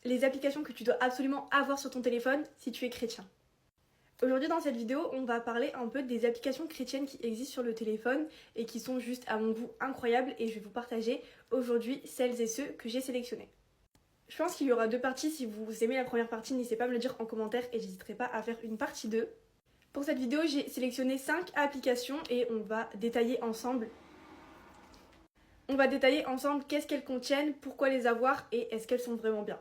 les applications que tu dois absolument avoir sur ton téléphone si tu es chrétien. Aujourd'hui dans cette vidéo, on va parler un peu des applications chrétiennes qui existent sur le téléphone et qui sont juste à mon goût incroyables et je vais vous partager aujourd'hui celles et ceux que j'ai sélectionnés. Je pense qu'il y aura deux parties, si vous aimez la première partie, n'hésitez pas à me le dire en commentaire et j'hésiterai pas à faire une partie 2. Pour cette vidéo, j'ai sélectionné 5 applications et on va détailler ensemble qu'est-ce qu'elles contiennent, pourquoi les avoir et est-ce qu'elles sont vraiment bien.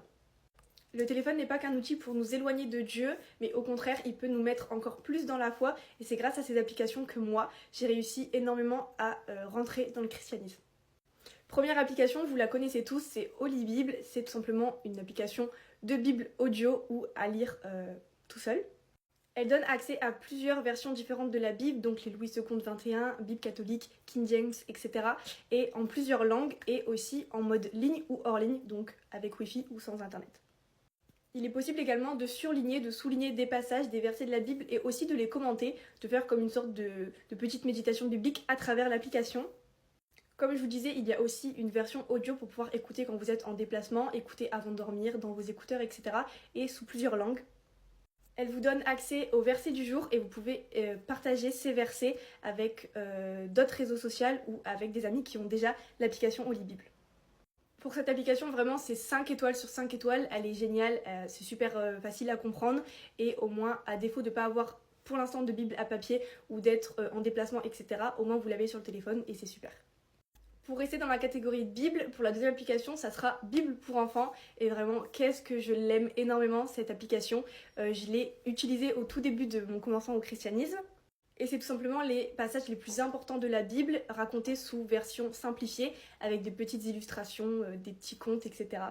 Le téléphone n'est pas qu'un outil pour nous éloigner de Dieu, mais au contraire, il peut nous mettre encore plus dans la foi et c'est grâce à ces applications que moi, j'ai réussi énormément à rentrer dans le christianisme. Première application, vous la connaissez tous, c'est Holy Bible. C'est tout simplement une application de Bible audio ou à lire tout seul. Elle donne accès à plusieurs versions différentes de la Bible, donc les Louis II 21, Bible catholique, King James, etc. Et en plusieurs langues et aussi en mode ligne ou hors ligne, donc avec Wi-Fi ou sans internet. Il est possible également de surligner, de souligner des passages, des versets de la Bible et aussi de les commenter, de faire comme une sorte de petite méditation biblique à travers l'application. Comme je vous disais, il y a aussi une version audio pour pouvoir écouter quand vous êtes en déplacement, écouter avant de dormir, dans vos écouteurs, etc. et sous plusieurs langues. Elle vous donne accès aux versets du jour et vous pouvez partager ces versets avec d'autres réseaux sociaux ou avec des amis qui ont déjà l'application Holy Bible. Pour cette application, vraiment, c'est 5 étoiles sur 5 étoiles. Elle est géniale, c'est super facile à comprendre. Et au moins, à défaut de ne pas avoir pour l'instant de Bible à papier ou d'être en déplacement, etc., au moins vous l'avez sur le téléphone et c'est super. Pour rester dans la catégorie de Bible, pour la deuxième application, ça sera Bible pour enfants. Et vraiment, qu'est-ce que je l'aime énormément, cette application. Je l'ai utilisée au tout début de mon commencement au christianisme. Et c'est tout simplement les passages les plus importants de la Bible, racontés sous version simplifiée, avec des petites illustrations, des petits contes, etc.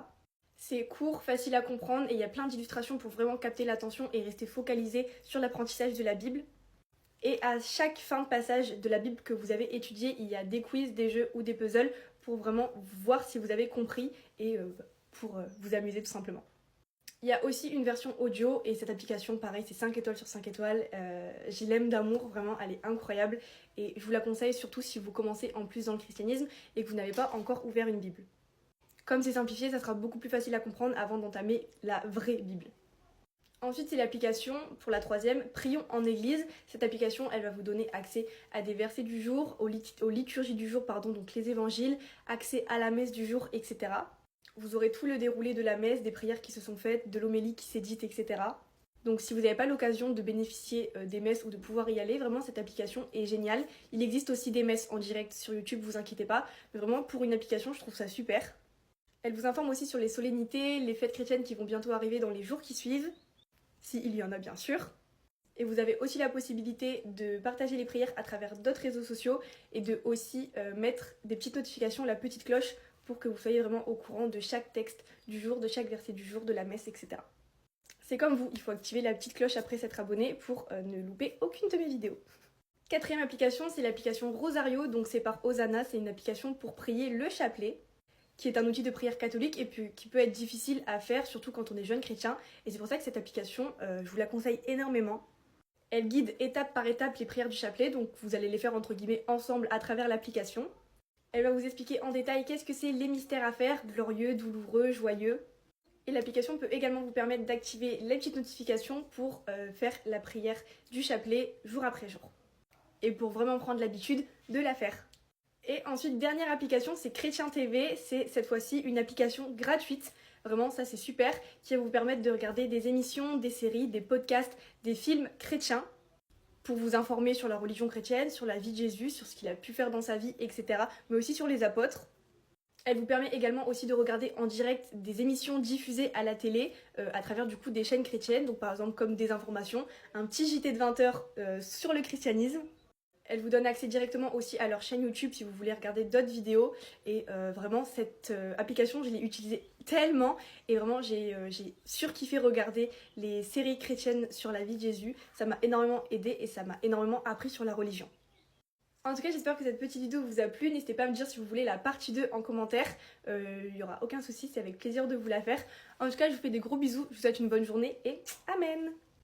C'est court, facile à comprendre, et il y a plein d'illustrations pour vraiment capter l'attention et rester focalisé sur l'apprentissage de la Bible. Et à chaque fin de passage de la Bible que vous avez étudié, il y a des quiz, des jeux ou des puzzles pour vraiment voir si vous avez compris et pour vous amuser tout simplement. Il y a aussi une version audio et cette application, pareil, c'est 5 étoiles sur 5 étoiles. J'y l'aime d'amour, vraiment, elle est incroyable. Et je vous la conseille surtout si vous commencez en plus dans le christianisme et que vous n'avez pas encore ouvert une Bible. Comme c'est simplifié, ça sera beaucoup plus facile à comprendre avant d'entamer la vraie Bible. Ensuite, c'est l'application, pour la troisième, Prions en Église. Cette application, elle va vous donner accès à des versets du jour, aux liturgies du jour, donc les évangiles, accès à la messe du jour, etc. Vous aurez tout le déroulé de la messe, des prières qui se sont faites, de l'homélie qui s'est dite, etc. Donc si vous n'avez pas l'occasion de bénéficier des messes ou de pouvoir y aller, vraiment cette application est géniale. Il existe aussi des messes en direct sur YouTube, vous inquiétez pas. Mais vraiment pour une application, je trouve ça super. Elle vous informe aussi sur les solennités, les fêtes chrétiennes qui vont bientôt arriver dans les jours qui suivent. S'il y en a bien sûr. Et vous avez aussi la possibilité de partager les prières à travers d'autres réseaux sociaux et de aussi mettre des petites notifications, la petite cloche, pour que vous soyez vraiment au courant de chaque texte du jour, de chaque verset du jour, de la messe, etc. C'est comme vous, il faut activer la petite cloche après s'être abonné pour ne louper aucune de mes vidéos. Quatrième application, c'est l'application Rosario, donc c'est par Hosanna, c'est une application pour prier le chapelet, qui est un outil de prière catholique et puis qui peut être difficile à faire, surtout quand on est jeune chrétien. Et c'est pour ça que cette application, je vous la conseille énormément. Elle guide étape par étape les prières du chapelet, donc vous allez les faire entre guillemets ensemble à travers l'application. Elle va vous expliquer en détail qu'est-ce que c'est les mystères à faire, glorieux, douloureux, joyeux. Et l'application peut également vous permettre d'activer les petites notifications pour faire la prière du chapelet jour après jour. Et pour vraiment prendre l'habitude de la faire. Et ensuite, dernière application, c'est Chrétien TV. C'est cette fois-ci une application gratuite. Vraiment, ça c'est super, qui va vous permettre de regarder des émissions, des séries, des podcasts, des films chrétiens pour vous informer sur la religion chrétienne, sur la vie de Jésus, sur ce qu'il a pu faire dans sa vie, etc. Mais aussi sur les apôtres. Elle vous permet également aussi de regarder en direct des émissions diffusées à la télé à travers du coup des chaînes chrétiennes, donc par exemple comme des informations, un petit JT de 20 heures sur le christianisme. Elle vous donne accès directement aussi à leur chaîne YouTube si vous voulez regarder d'autres vidéos. Et vraiment, cette application, je l'ai utilisée tellement. Et vraiment, j'ai surkiffé regarder les séries chrétiennes sur la vie de Jésus. Ça m'a énormément aidé et ça m'a énormément appris sur la religion. En tout cas, j'espère que cette petite vidéo vous a plu. N'hésitez pas à me dire si vous voulez la partie 2 en commentaire. Il n'y aura aucun souci, c'est avec plaisir de vous la faire. En tout cas, je vous fais des gros bisous. Je vous souhaite une bonne journée et amen!